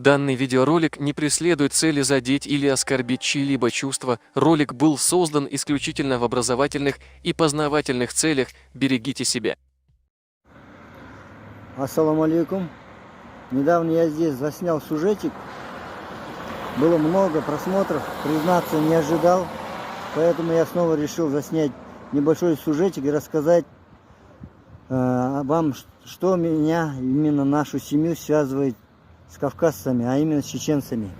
Данный видеоролик не преследует цели задеть или оскорбить чьи-либо чувства. Ролик был создан исключительно в образовательных и познавательных целях. Берегите себя. Ассаламу алейкум. Недавно я здесь заснял сюжетик. Было много просмотров, признаться, не ожидал. Поэтому я снова решил заснять небольшой сюжетик и рассказать вам, что меня, именно нашу семью, связывает с кавказцами, а именно с чеченцами.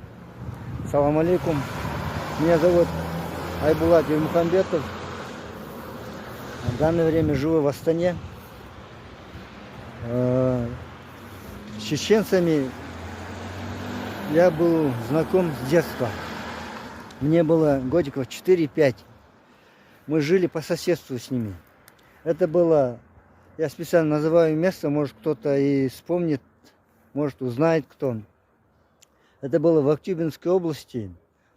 Салам алейкум. Меня зовут Айбулат Ермухамбетов. В данное время живу в Астане. С чеченцами я был знаком с детства. Мне было годиков 4-5. Мы жили по соседству с ними. Это было, я специально называю место, может кто-то и вспомнит, может узнает кто. Это было в Актюбинской области,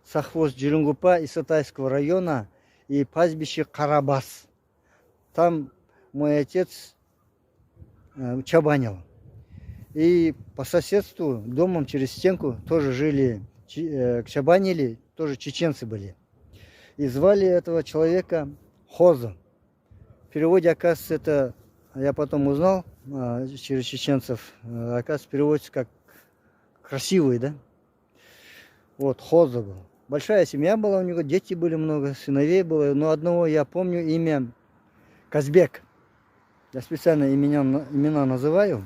совхоз Джеренгупа Исатайского района и пастбище Карабас. Там мой отец чабанил. И по соседству, домом через стенку тоже жили, чабанили, тоже чеченцы были. И звали этого человека Хоза. В переводе, оказывается, это, я потом узнал через чеченцев, оказывается, переводится как красивый, да? Вот, Хоза был. Большая семья была у него, дети были много, сыновей было. Но одного я помню, имя Казбек. Я специально имена называю.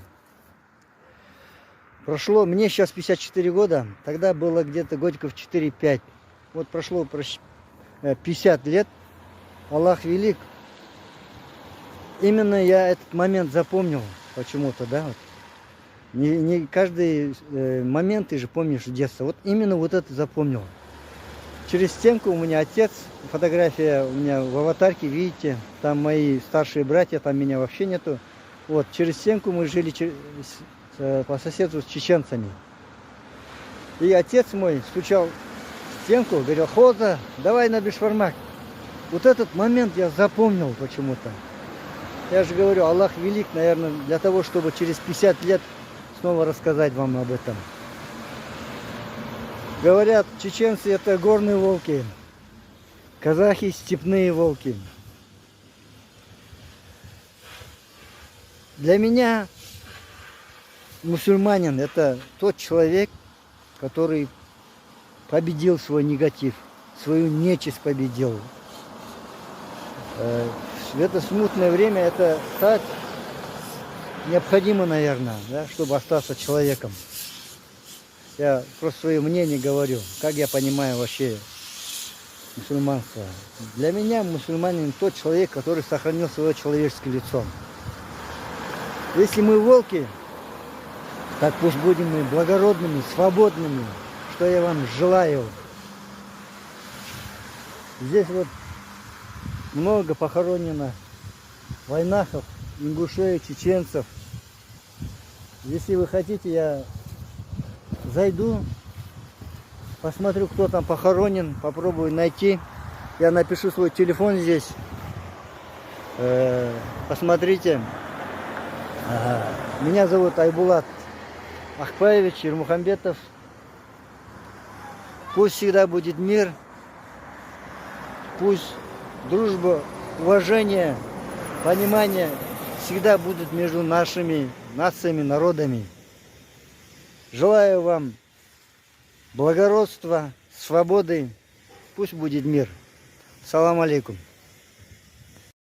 Прошло, мне сейчас 54 года, тогда было где-то годиков 4-5. Вот прошло 50 лет, Аллах велик. Именно я этот момент запомнил почему-то, да. Вот. Не каждый момент ты же помнишь в детстве. Вот именно вот это запомнил. Через стенку у меня отец, фотография у меня в аватарке, видите, там мои старшие братья, там меня вообще нету. Вот, через стенку мы жили по соседству с чеченцами. И отец мой стучал в стенку, говорил: Хоза, давай на бешвармак. Вот этот момент я запомнил почему-то. Я же говорю, Аллах велик, наверное, для того, чтобы через 50 лет снова рассказать вам об этом. Говорят, чеченцы это горные волки, казахи степные волки. Для меня мусульманин это тот человек, который победил свой негатив, свою нечисть победил. В это смутное время это так необходимо, наверное, да, чтобы остаться человеком. Я просто свое мнение говорю, как я понимаю вообще мусульманство. Для меня мусульманин тот человек, который сохранил свое человеческое лицо. Если мы волки, так пусть будем мы благородными, свободными, что я вам желаю. Здесь вот много похоронено войнахов, ингушей, чеченцев. Если вы хотите, я зайду, посмотрю, кто там похоронен, попробую найти. Я напишу свой телефон здесь. Посмотрите. Меня зовут Айбулат Ахпаевич Ермухамбетов. Пусть всегда будет мир, пусть дружба, уважение, понимание всегда будут между нашими нациями, народами. Желаю вам благородства, свободы. Пусть будет мир. Салам алейкум.